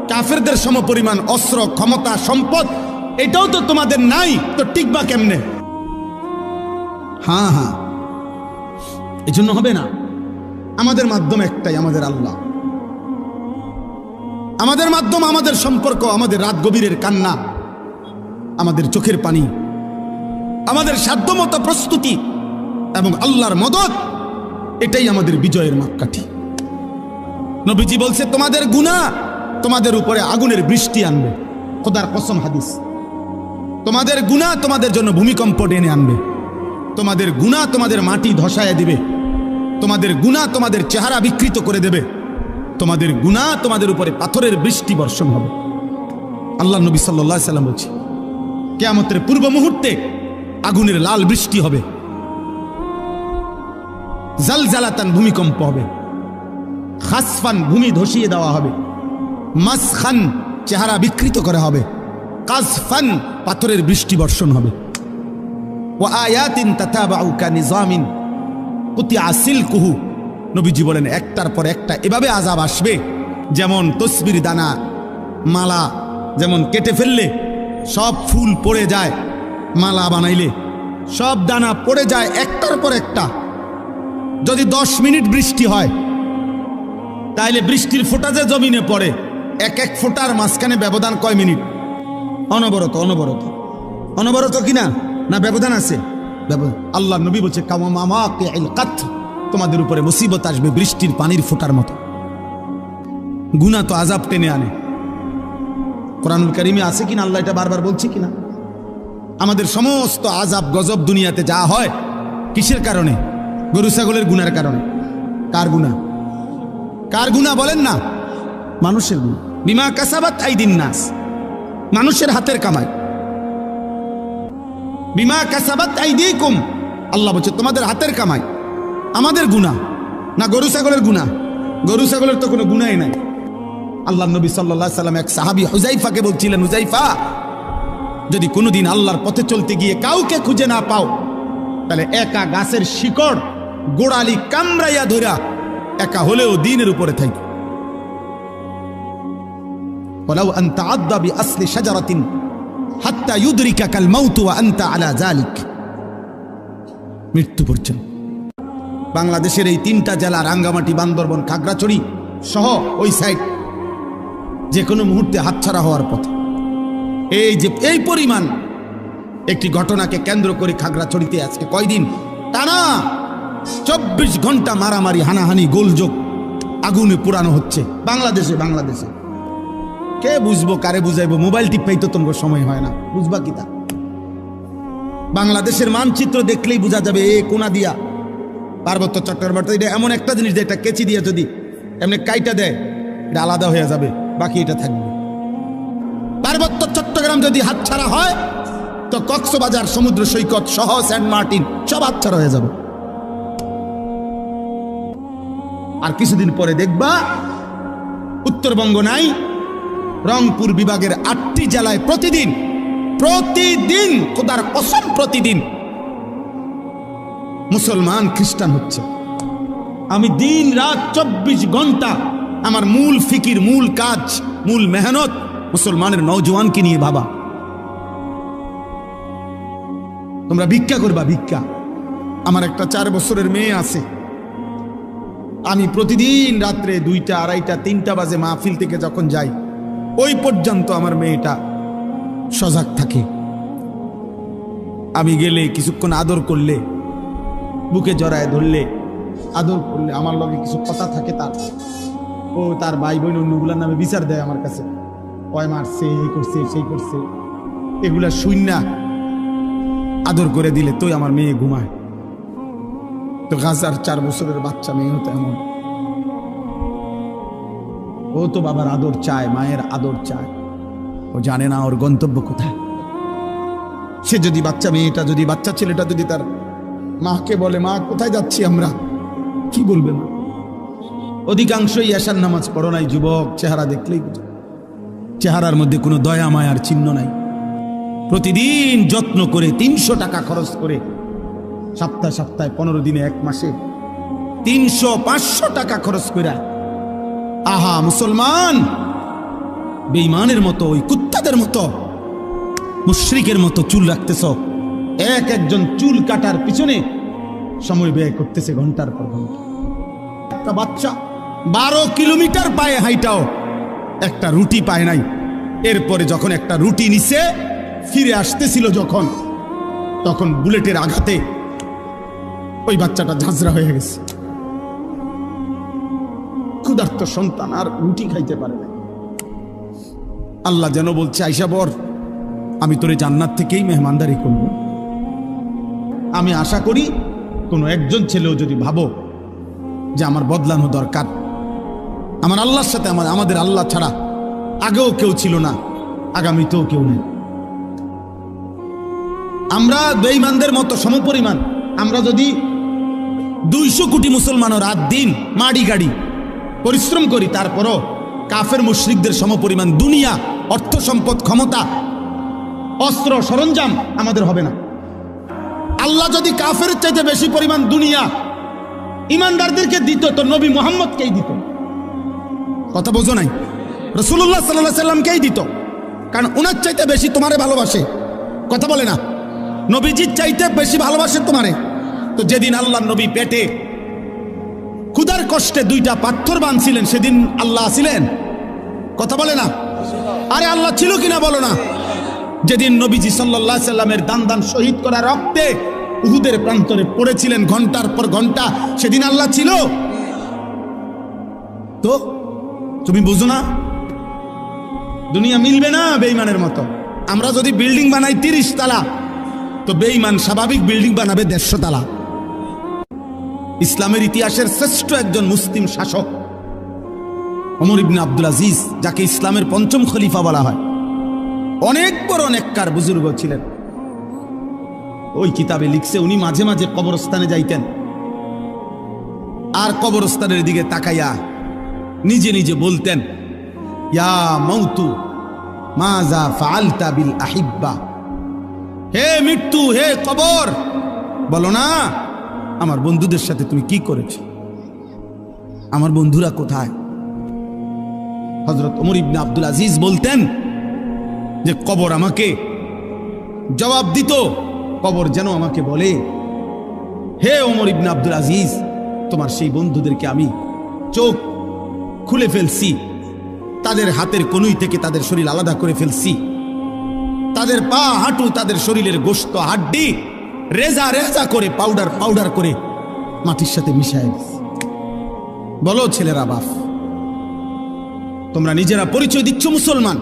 কাফেরদের সমপরিমাণ অস্ত্র ক্ষমতা সম্পদ এটাও তো তোমাদের নাই, তো টিকবা কেমনে? হ্যাঁ হ্যাঁ, এই জন্য হবে না। আমাদের মাধ্যম একটাই, আমাদের আল্লাহ। আমাদের মাধ্যম, আমাদের সম্পর্ক, আমাদের রাত গভীরের কান্না, আমাদের চোখের পানি, আমাদের সাধ্যমতো প্রস্তুতি এবং আল্লাহর মদদ, এটাই আমাদের বিজয়ের মাপকাঠি। নবীজি বলছে তোমাদের গুনাহ তোমাদের উপরে আগুনের বৃষ্টি আনবে। খোদার কসম হাদিস। তোমাদের গুনাহ তোমাদের জন্য ভূমিকম্প টেনে আনবে। তোমাদের গুনাহ তোমাদের মাটি ধসায় দিবে। তোমাদের গুনাহ তোমাদের চেহারা বিকৃত করে দেবে। তোমাদের গুনাহ তোমাদের উপরে পাথরের বৃষ্টি বর্ষণ হবে। আল্লাহ নবী সাল্লাল্লাহু আলাইহি সাল্লাম বলছে কিয়ামতের পূর্ব মুহূর্তে আগুনের লাল বৃষ্টি হবে, জালজালাতান ভূমিকম্প হবে, খাসফান ভূমি ধসিয়ে দেওয়া হবে, মাসখান চেহারা বিকৃত করা হবে, কাজফান পাথরের বৃষ্টি বর্ষণ হবে। ওয়া আয়াতিন তাতাবাউ কানিজামিন কুতিয়া সিলকুহু। নবীজি বলেন একটার পর একটা এভাবে আযাব আসবে, যেমন তসবির দানা মালা যেমন কেটে ফেললে সব ফুল পড়ে যায়, মালা বানাইলে সব দানা পড়ে যায় একটার পর একটা। যদি 10 মিনিট বৃষ্টি হয়, তাইলে বৃষ্টির ফোঁটা যে জমিনে পড়ে, এক এক ফোঁটার মাঝখানে ব্যবধান কয় মিনিট? অনবরত অনবরত অনবরত কিনা? না ব্যবধান আছে? আল্লাহ নবী বলছে তোমাদের উপরে মুসিবত আসবে বৃষ্টির পানির ফোঁটার মতো। গুনাহ তো আযাব টেনে আনে। কোরআনুল কারীমে আছে কিনা? আল্লাহ এটা বারবার বলছে কিনা? আমাদের সমস্ত আযাব গজব দুনিয়াতে যা হয় কিসের কারণে? গরু ছাগলের গুনার কারণে। কার গুনাহ? কার গুনাহ বলেন না? মানুষের গুনাহ। বিমা কাসাবাত আইদিন নাস, মানুষের হাতের কামাই। বিমা কাসাবাত আইদিকুম, আল্লাহ বলছে তোমাদের হাতের কামাই। আমাদের গুনাহ না গরু ছাগলের গুনাহ? গরু ছাগলের তো কোনো গুনাহই নাই। আল্লাহ নবী সাল্লাল্লাহু আলাইহি সাল্লাম এক সাহাবী হুযাইফাকে বলছিলেন, হুযাইফা, যদি কোনোদিন আল্লাহর পথে চলতে গিয়ে কাউকে খুঁজে না পাও, তাহলে একা গাছের শিকড় গোড়ালি কামড়াইয়া ধরা একা হলেও দ্বীনের উপরে থাকো। ওয়ালাউ আন তাআদ্দা বিআসলি শাজারাতিন হাত্তা ইউদরিকাকাল মাউত ওয়া আনতা আলা যালিক। মৃত্যু পর্যন্ত। বাংলাদেশের এই 3টা জেলা রাঙ্গামাটি, বান্দরবন, খাগড়াছড়ি সহ ওই সাইড যে কোনো মুহূর্তে হাতছাড়া হওয়ার পথে। এই যে এই পরিমাণ একটি ঘটনাকে কেন্দ্র করে খাগড়াছড়িতে আজকে কয়দিন টানা 24 ঘন্টা মারামারি, হানাহানি, গোলযোগ, আগুনে পোড়ানো হচ্ছে বাংলাদেশে। বাংলাদেশে কে বুঝবো, কারে বুঝাইবো? মোবাইল টিপাই তো তোমার সময় হয় না, বুঝবা কি তা? বাংলাদেশের মানচিত্র দেখলেই বোঝা যাবে এ কোনা দিয়া পার্বত্য চট্টগ্রাম। এটা এমন একটা জিনিস যে এটা কেচি দিয়ে যদি এমনি কাইটা দেয়, এটা আলাদা হয়ে যাবে, বাকি এটা থাকবে। পার্বত্য চট্টগ্রাম যদি হাতছাড়া হয়, তো কক্সবাজার সমুদ্র সৈকত সহ সেন্ট মার্টিন সব হাতছাড়া হয়ে যাবে। আর কিছুদিন পরে দেখবা উত্তরবঙ্গ নাই, রংপুর বিভাগের 8টি জেলায় প্রতিদিন খোদার কসম প্রতিদিন মুসলমান খ্রিস্টান হচ্ছে। আমি দিন রাত 24 ঘন্টা আমার মূল ফিকির, মূল কাজ, মূল মেহনত মুসলমানের নওজওয়ানকে নিয়ে ভাবা। তোমরা ভিক্ষা করবা, ভিক্ষা। আমার একটা 4 বছরের মেয়ে আছে, আমি প্রতিদিন রাত্রে 2টা, 2:30, 3টা বাজে মাহফিল থেকে যখন যাই ওই পর্যন্ত আমার মেয়েটা সজাগ থাকে। আমি গেলে কিছুক্ষণ আদর করলে, বুকে জড়ায় ধরলে, আদর করলে আমার লগে কিছু কথা থাকে তার ভাই বোন অন্যগুলার নামে বিচার দেয় আমার কাছে, ওই মারছে, এই করছে, সেই করছে, এগুলা শুইনা আদর করে দিলে তুই আমার মেয়ে ঘুমায়। তো গাজার 4 বছরের বাচ্চা মেয়ে তো এমন, ও তো বাবার আদর চায়, মায়ের আদর চায়। ও জানে না ওর গন্তব্য কোথায়। সে যদি বাচ্চা ছেলেটা যদি তার মাকে বলে, মা কোথায় যাচ্ছি আমরা, কি বলবে মা? অধিকাংশই এশার নামাজ পড়ো নাই যুবক, চেহারা দেখলেই চেহারার মধ্যে কোনো দয়া মায়ার চিহ্ন নাই। প্রতিদিন যত্ন করে 300 টাকা খরচ করে, সপ্তাহে 15 দিনে, 1 মাসে 300-500 টাকা খরচ করে, আহা মুসলমান বেঈমানের মতো, ওই কুত্তাদের মতো, মুশরিকের মতো চুল রাখতেছ। একজন চুল কাটার পিছনে সময় ব্যয় করতেছে ঘন্টার পর ঘন্টা। একটা বাচ্চা 12 কিলোমিটার পায়ে হাইটাও একটা রুটি পায় নাই। এরপরে যখন একটা রুটি নিছে, ফিরে আসতেছিল তখন বুলেটের আঘাতে ওই বাচ্চাটা ঝাঁঝরা হয়ে গেছে। ক্ষুধার্ত সন্তান আর রুটি খাইতে পারে না। আল্লাহ যেন বলছে, আইসা বর, আমি তোরে জান্নাত থেকেই মেহমানদারি করব। আমি আশা করি কোনো একজন ছেলেও যদি ভাবো যে আমার বদলানো দরকার, আমার আল্লাহর সাথে, আমাদের আল্লাহ ছাড়া আগেও কেউ ছিল না, আগামীতেও কেউ নেই। আমরা বেঈমানদের মতো সমপরিমাণ, আমরা যদি 200 কোটি মুসলমানও রাত দিন মাড়ি গাড়ি পরিশ্রম করি, তারপরও কাফের মুশরিকদের সমপরিমাণ দুনিয়া, অর্থ সম্পদ, ক্ষমতা, অস্ত্র সরঞ্জাম আমাদের হবে না। আল্লাহ যদি কাফের চাইতে বেশি পরিমাণ দুনিয়া ইমানদারদেরকে দিত, তো নবী মুহাম্মদকেই দিত। কথা বোঝো নাই? রাসূলুল্লাহ সাল্লাল্লাহু আলাইহি সাল্লামকেই দিত, কারণ উনার চাইতে বেশি তোমারে ভালোবাসে। কথা বলে না? নবীজির চাইতে বেশি ভালোবাসে তোমারে। তো যেদিন আল্লাহ নবী পেটে ক্ষুধার কষ্টে 2টা পাথর বাঁধছিলেন, সেদিন আল্লাহ ছিলেন? কথা বলে না? আরে আল্লাহ ছিল কিনা বলো না? যেদিন নবীজি সাল্লাল্লাহু আলাইহি সাল্লামের দান শহীদ করা রক্তে উহুদের প্রান্তরে পড়েছিলেন ঘন্টার পর ঘন্টা, সেদিন আল্লাহ ছিল? তো তুমি বুঝো না? দুনিয়া মিলবে না বেঈমানের মতো। আমরা যদি বিল্ডিং বানাই 30 তলা, তো বেঈমান স্বাভাবিক বিল্ডিং বানাবে 150 তলা। ইসলামের ইতিহাসের শ্রেষ্ঠ একজন মুসলিম শাসক ওমর ইবনে আব্দুল আজিজ, যাকে ইসলামের 5ম খলিফা বলা হয়, অনেক বড় নেককার বুজুর্গ ছিলেন। ওই কিতাবে লিখছে, উনি মাঝে মাঝে কবরস্থানে যাইতেন, আর কবরস্থানের দিকে তাকাইয়া নিজে নিজে বলতেন, ইয়া মাউতু মাজা ফাআলতা বিল আহিব্বা, হে মৃত্যু, হে কবর, বলো না আমার বন্ধুদের সাথে তুমি কি করেছো? আমার বন্ধুরা কোথায়? হযরত ওমর ইবনে আব্দুল আজিজ বলতেন যে কবর আমাকে জবাব দিত, কবর যেন আমাকে বলে, হে ওমর ইবনে আব্দুল আজিজ, তোমার সেই বন্ধুদেরকে আমি চোখ খুলে ফেলছি, তাদের হাতের কনুই থেকে তাদের শরীর আলাদা করে ফেলছি, তাদের পা হাঁটু, তাদের শরীরের গোশত হাড্ডি রেজা রেজা করে পাউডার করে মাটির সাথে মিশায় দিছি। বলো ছেলেরা, বাপ, তোমরা নিজেরা পরিচয় দিচ্ছ মুসলমান।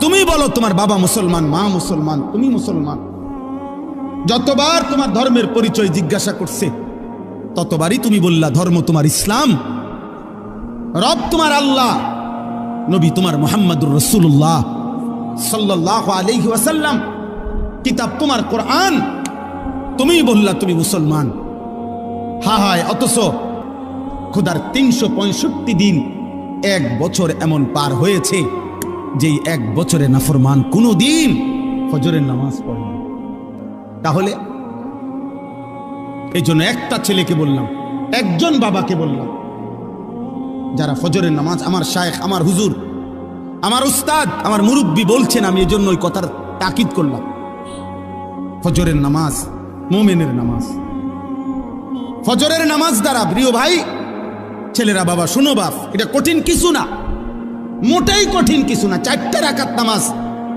তুমি বলো তোমার বাবা মুসলমান, মা মুসলমান, তুমি মুসলমান। যতবার তোমার ধর্মের পরিচয় জিজ্ঞাসা করছে, ততবারই তুমি বললা ধর্ম তোমার ইসলাম, রব তোমার আল্লাহ, নবী তোমার মুহাম্মদুর রাসূলুল্লাহ সাল্লাল্লাহু আলাইহি ওয়াসাল্লাম, কিতাব তোমার কোরআন। তুমি বললা তুমি মুসলমান। হায়, অথচ খোদার 365 দিন, এক বছর এমন পার হয়েছে যেই এক বছরে নাফরমান কোনো দিন ফজরের নামাজ পড়ে না। তাহলে এই জন্য একটা ছেলেকে বললাম, একজন বাবাকে বললাম, যারা ফজরের নামাজ, আমার শায়েখ, আমার হুজুর, আমার উস্তাদ, আমার মুরব্বী বলছেন, আমি এই জন্য ওই কথার তাকিদ করলাম। ফজরের নামাজ মুমিনের নামাজ। ফজরের নামাজ দ্বারা, প্রিয় ভাই ছেলেরা, বাবা শুনো বাপ, এটা কঠিন কিছু না, মোটেই কঠিন কিছু না। 4 রাকাত নামাজ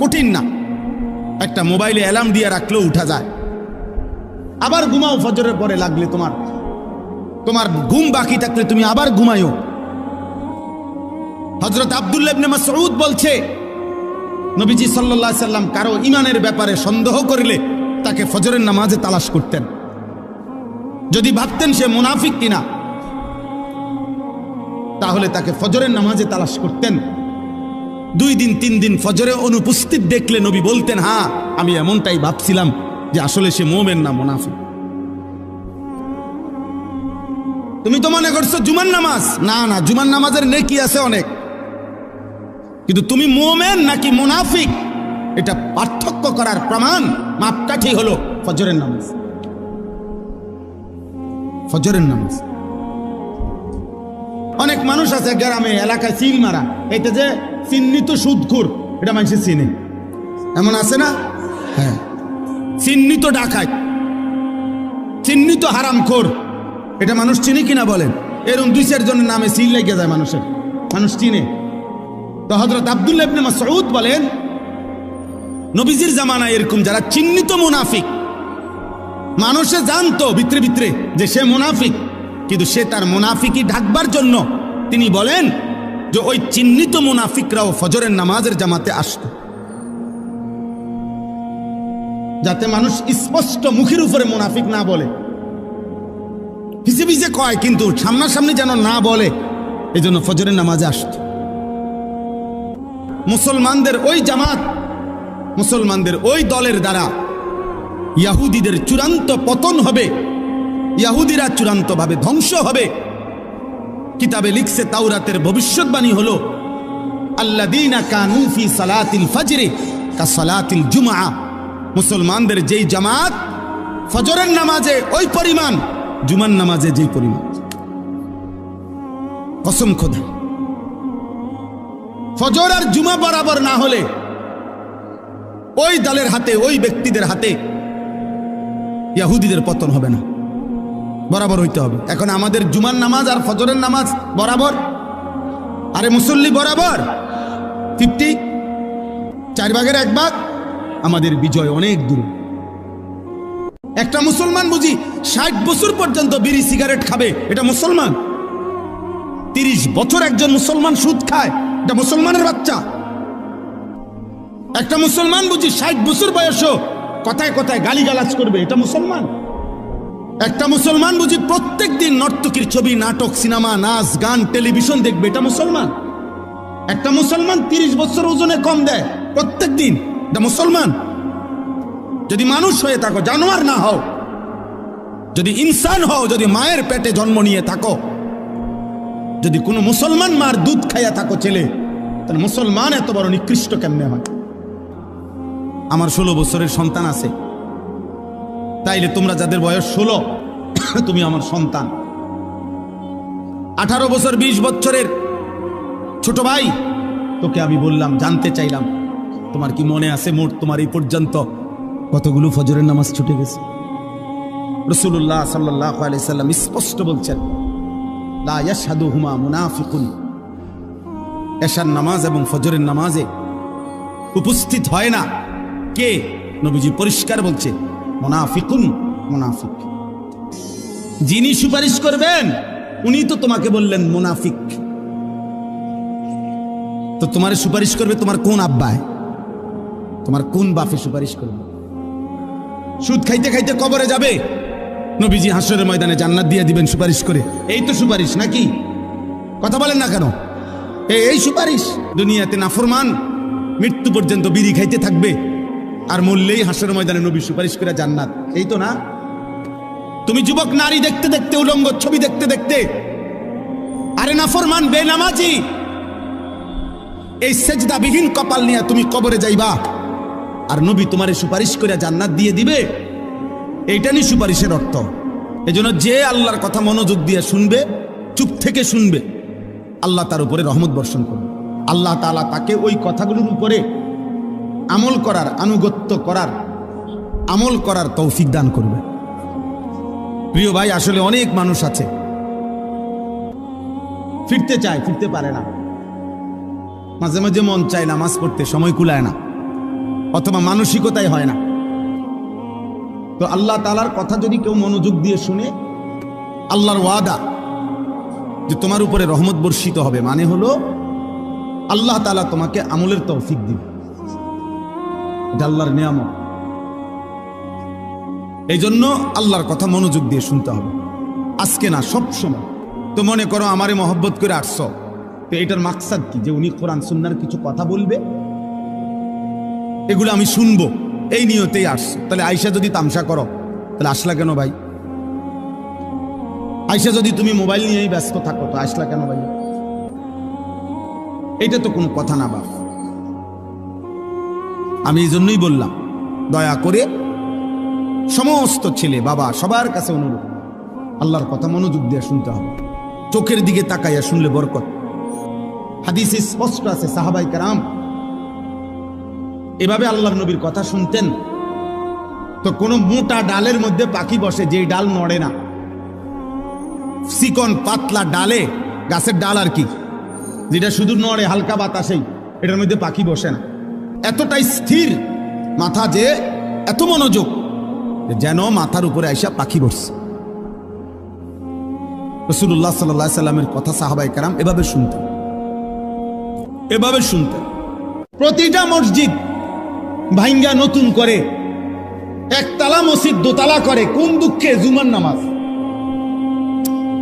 কঠিন না। একটা মোবাইলে অ্যালার্ম দিয়ে রাখলেও উঠা যায়। আবার ঘুমাও, ফজরের পরে লাগলে তোমার ঘুম বাকি থাকলে তুমি আবার ঘুমায়ও। হযরত আব্দুল্লাহ ইবনে মাসউদ বলছে, নবীজি সাল্লাল্লাহু আলাইহি সাল্লাম কারো ঈমানের ব্যাপারে সন্দেহ করলে তাকে ফজরের নামাজে তালাশ করতেন। যদি ভাবতেন সে মুনাফিক কিনা, তাহলে তাকে ফজরের নামাজে তালাশ করতেন। 2 দিন 3 দিন ফজরে অনুপস্থিত দেখলে নবী বলতেন, হ্যাঁ আমি এমনটাই ভাবছিলাম যে আসলে সে মুমিন না মুনাফিক। তুমি তো মনে করছো জুমার নামাজ, না না, জুমার নামাজের নেকি আছে অনেক, কিন্তু তুমি মুমিন নাকি মুনাফিক এটা পার্থক্য করার প্রমাণ, মাপকাঠি হলো ফজরের নামাজ। ফজরের নামাজ। অনেক মানুষ আছে গ্রামে এলাকায় সিল মারা, এটা যে চিহ্নিত সুদখোর, এটা মানুষের চিনে, এমন আছে না? হ্যাঁ, চিহ্নিত ডাকাত, চিহ্নিত হারামখোর, এটা মানুষ চিনে কিনা বলেন? এরকম 2-4 জনের নামে সিল লেগে যায় মানুষের, মানুষ চিনে। তো হযরত আব্দুল্লাহ ইবনে মাসউদ বলেন, নবীজির জামানায় এরকম যারা চিহ্নিত মুনাফিক, মানুষে জানতো ভিতরে ভিতরে যে সে মুনাফিক, কিন্তু সে তার মুনাফিকি ঢাকবার জন্য তিনি বলেন যে ওই চিহ্নিত মুনাফিকরাও ফজরের নামাজের জামাতে আসতো, যাতে মানুষ স্পষ্ট মুখের উপরে মুনাফিক না বলে, ভিজে ভিজে কয় কিন্তু সামনাসামনি যেন না বলে, এই জন্য ফজরের নামাজে আসতো। মুসলমানদের ওই জামাত, মুসলমানদের ওই দলের দ্বারা ইহুদিদের চূড়ান্ত পতন হবে, ইহুদিরা চূড়ান্তভাবে ধ্বংস হবে। কিতাবে লিখছে, তাওরাতের ভবিষ্যৎবাণী হলো, আল্লাযীনা কানু ফি সালাতিল ফজরি কাসালাতিল জুমআ, মুসলমানদের যেই জামাত ফজরের নামাজে ওই পরিমাণ, জুমার নামাজে যেই পরিমাণ। কসম খোদা, ফজর আর জুমা বরাবর না হলে ওই দলের হাতে, ওই ব্যক্তিদের হাতে ইহুদিদের পতন হবে না, বরাবর হইতে হবে। এখন আমাদের জুমার নামাজ আর ফজরের নামাজ বরাবর, আরে মুসল্লি বরাবর 50, 4 ভাগের 1 ভাগ, আমাদের বিজয় অনেক দূর। একটা মুসলমান বুঝি 60 বছর পর্যন্ত বিড়ি সিগারেট খাবে, এটা মুসলমান? 30 বছর একজন মুসলমান সুদ খায়, এটা মুসলমানের বাচ্চা? একটা মুসলমান বুঝি 60 বছর বয়সও কথায় কথায় গালিগালাজ করবে, এটা মুসলমান? একটা মুসলমান বুঝি প্রত্যেক দিন নর্তকীর ছবি, নাটক, সিনেমা, নাচ, গান, টেলিভিশন দেখবে, এটা মুসলমান? একটা মুসলমান 30 বছর ওজনে কম দেয় প্রত্যেক দিন, এটা মুসলমান? যদি মানুষ হয়ে থাকো, জানোয়ার না হও, যদি ইনসান হও, যদি মায়ের পেটে জন্ম নিয়ে থাকো, যদি কোনো মুসলমান মার দুধ খাইয়া থাকো ছেলে, তাহলে মুসলমান এত বড় নিকৃষ্ট কেমনে হয়? আমার 16 বছরের সন্তান আছে, তাইলে তোমরা যাদের বয়স 16, তুমি আমার সন্তান। 18 বছর 20 বছরের ছোট ভাই, তোকে আমি বললাম, জানতে চাইলাম তোমার কি মনে আছে মোট তোমার এই পর্যন্ত কতগুলো ফজরের নামাজ ছুটে গেছে? রাসূলুল্লাহ সাল্লাল্লাহু আলাইহি সাল্লাম স্পষ্ট বলছেন, লা ইয়াশহাদুহুমা মুনাফিকুন, এশার নামাজ এবং ফজরের নামাজে উপস্থিত হয় না কে? নবীজি পরিষ্কার বলছে, মুনাফিকুন, মুনাফিক। যিনি সুপারিশ করবেন উনি তো তোমাকে বললেন মুনাফিক, তো তোমার সুপারিশ করবে তোমার কোন আব্বায়, তোমার কোন বাপে সুপারিশ করবে? সুদ খাইতে খাইতে কবরে যাবে, নবীজি হাসরের ময়দানে জান্নাত দিয়ে দিবেন সুপারিশ করে, এই তো সুপারিশ নাকি? কথা বলেন না কেন? এই সুপারিশ। দুনিয়াতে নাফরমান মৃত্যু পর্যন্ত বিড়ি খাইতে থাকবে, আর মরলেই হাসরের ময়দানে নবী সুপারিশ করে জান্নাত, এই তো না? তুমি যুবক নারী দেখতে দেখতে, উলঙ্গ ছবি দেখতে দেখতে, আরে নাফরমান বেনামাজি, এই সেজদাবিহীন কপাল নিয়ে তুমি কবরে যাইবা, আর নবী তোমারে সুপারিশ করে জান্নাত দিয়ে দিবে? এইটা নি সুপারিশের অর্থ। এজন্য যে আল্লাহর কথা মনোযোগ দিয়ে শুনবে, চুপ থেকে শুনবে, আল্লাহ তার উপরে রহমত বর্ষণ করবে। আল্লাহ তাআলা তাকে ওই কথাগুলোর উপরে আমল করার, আনুগত্য করার, আমল করার তৌফিক দান করবে। প্রিয় ভাই, আসলে অনেক মানুষ আছে ফিরতে চায়, ফিরতে পারে না। মাঝে মাঝে মন চায় নামাজ পড়তে, সময় কুলায় না, অথবা মানসিকতাই হয় না। তো আল্লাহ তাআলার কথা যদি কেউ মনোযোগ দিয়ে শুনে, আল্লাহর ওয়াদা যে তোমার উপরে রহমত বর্ষিত হবে, মানে হলো আল্লাহ তাআলা তোমাকে আমলের তৌফিক দিবে। এটা আল্লাহর নিয়ামত। এই জন্য আল্লাহর কথা মনোযোগ দিয়ে শুনতে হবে, আজকে না, সব সময়। তো মনে করো আমারে মহব্বত করে আসছো, তো এটার মাকসাদ কি? যে উনি কোরআন সুন্নাহর কিছু কথা বলবে, এগুলো আমি শুনবো, এই নিয়তেই আসছো। তাহলে আয়েশা যদি তামসা করো, তাহলে আসলা কেন ভাই? আয়েশা যদি তুমি মোবাইল নিয়েই ব্যস্ত থাকো, তো আসলা কেন ভাই? এটা তো কোনো কথা না বাপ। আমি এই জন্যই বললাম, দয়া করে সমস্ত ছেলে বাবা সবার কাছে অনুরোধ, আল্লাহর কথা মনোযোগ দিয়ে শুনতে হবে, চোখের দিকে তাকাইয়া শুনলে বরকত। হাদিসে স্পষ্ট আছে, সাহাবায়ে কেরাম এভাবে আল্লাহর নবীর কথা শুনতেন। তো কোনো মোটা ডালের মধ্যে পাখি বসে, যে ডাল নড়ে না, চিকন পাতলা ডালে, গাছের ডাল আর কি, যেটা শুধু নড়ে হালকা বাতাসেই, এটার মধ্যে পাখি বসে না। এতটাই স্থির মাথা, যে এত মনোযোগ, যেন মাথার উপরে আইসা পাখি বসছে। রাসূলুল্লাহ সাল্লাল্লাহু আলাইহি সাল্লামের কথা সাহাবায়ে কেরাম এভাবে শুনতেন, এভাবে শুনতেন। প্রতিটা মসজিদ ভাঙ্গা নতুন করে, একতলা মসজিদ দোতলা করে, কোন দুঃখে? জুমার নামাজ।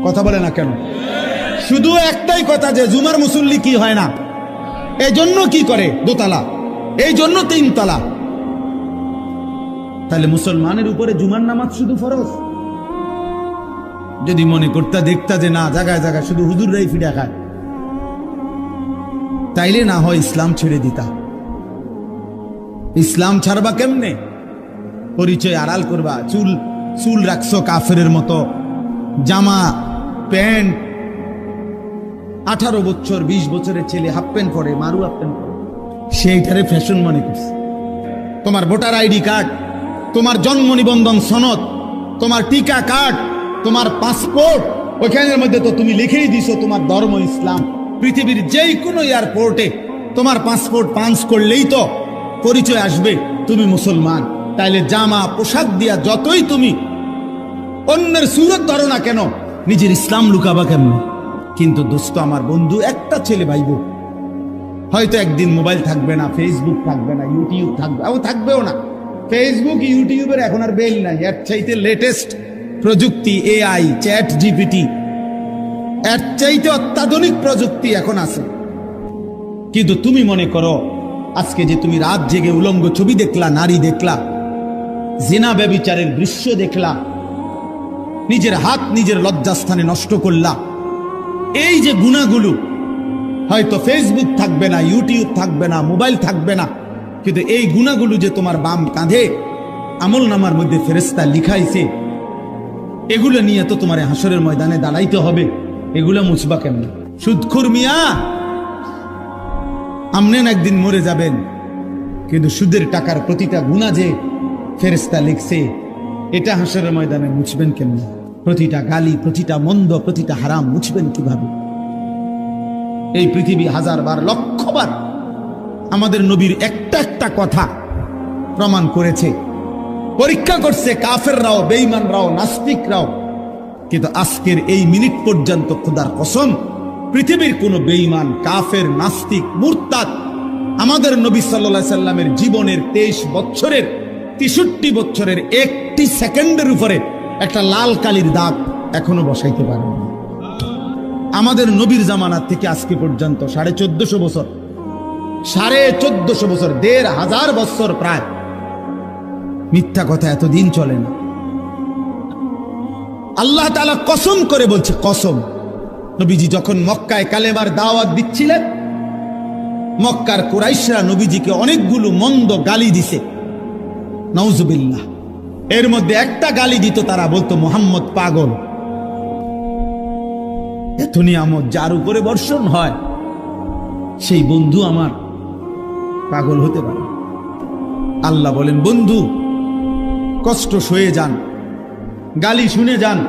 কথা বলে না কেন? শুধু একটাই কথা, যে জুমার মুসল্লি কি হয় না, এই জন্য কি করে দোতলা, এই জন্য তিনতলা। তাহলে মুসলমানের উপরে জুমার নামাজ শুধু ফরজ? যদি মনে করতে দেখতা যে না, জায়গায় জায়গায় শুধু হুজুররাই ফিডা খায়, তাইলে না হয় ইসলাম ছেড়ে দিতা। ইসলাম ছাড়বা কেমনে? পরিচয় আড়াল করবা, চুল রাখছো কাফেরের মতো, জামা প্যান্ট, 18 বছর 20 বছরের ছেলে হাফ প্যান্ট পরে, মারু হাফ প্যান্ট পরে, সেইটারে ফ্যাশন মনে করছে। তোমার ভোটার আইডি কার্ড, তোমার জন্ম নিবন্ধন সনদ, তোমার টিকা কার্ড, তোমার পাসপোর্ট, ওইখানের মধ্যে তো তুমি লিখেই দিছো তোমার ধর্ম ইসলাম। পৃথিবীর যেই কোনো এয়ারপোর্টে তোমার পাসপোর্ট পাঞ্চ করলেই তো পরিচয় আসবে তুমি মুসলমান। তাইলে জামা পোশাক দিয়া যতই তুমি অন্যের সুরত ধরো না কেন, নিজের ইসলাম লুকাবা কেমন? কিন্তু দোস্ত আমার, বন্ধু, একটা ছেলে ভাইব, হয়তো একদিন মোবাইল থাকবে না, ফেসবুক থাকবে না, ইউটিউব থাকবে, থাকবেও না। ফেসবুক ইউটিউবের এখন আর বেল নাই, এর চাইতে লেটেস্ট প্রযুক্তি, এআই, চ্যাট জিপিটি, এর চাইতে অত্যাধুনিক প্রযুক্তি এখন আছে। কিন্তু তুমি মনে করো, আজকে যে তুমি রাত জেগে উলঙ্গ ছবি দেখলা, নারী দেখলা, জিনা ব্যভিচারের দৃশ্য দেখলা, নিজের হাত নিজের লজ্জাস্থানে নষ্ট করলা, এই যে গুনাহগুলো, হয়তো ফেসবুক থাকবে না, ইউটিউব থাকবে না, মোবাইল থাকবে না, কিন্তু এই গুনাহগুলো যে তোমার বাম কাঁধে আমল নামার মধ্যে ফেরেশতা লিখাইছে, এগুলো নিয়ে তো তোমার হাসরের ময়দানে দাঁড়াইতে হবে। এগুলো মুছবা কেমন? সুদখোর মিয়া, আমনেন একদিন মরে যাবেন, কিন্তু সুদের টাকার প্রতিটা গুনাহ যে ফেরেশতা লিখছে, এটা হাসরের ময়দানে মুছবেন কেমন? প্রতিটা গালি, প্রতিটা মন্দ, প্রতিটা হারাম মুছবেন কিভাবে? এই পৃথিবী হাজারবার, লক্ষবার আমাদের নবীর একটা একটা কথা প্রমাণ করেছে, পরীক্ষা করছে কাফেররাও, বেঈমানরাও, নাস্তিকরাও। কিন্তু আজকের এই মিনিট পর্যন্ত খোদার কসম, পৃথিবীর কোন বেঈমান, কাফের, নাস্তিক, মুরতাদ আমাদের নবী সাল্লাল্লাহু আলাইহি সাল্লামের জীবনের 23 বছরের 63 বছরের একটি সেকেন্ডের উপরে একটা লাল কালির দাগ এখনো বসাইতে পারে না। আমাদের নবীর জামানা থেকে আজকে পর্যন্ত 1450 বছর, 1450 বছর, 1500 বছর প্রায়। মিথ্যা কথা এতদিন চলে না। আল্লাহ তাআলা কসম করে বলছে, কসম, নবীজি যখন মক্কায় কালেমার দাওয়াত দিচ্ছিলেন, মক্কার কুরাইশরা নবীজিকে অনেকগুলো মন্দ গালি দিছে, নাউজুবিল্লাহ। এর মধ্যে একটা গালি দিত, তারা বলতো মুহাম্মদ পাগল। এত নিয়ামত যার উপরে বর্ষণ হয়, সেই বন্ধু আমার পাগল হতে পারে? আল্লাহ বলেন, বন্ধু কষ্ট সয়ে যান, গালি শুনে যান,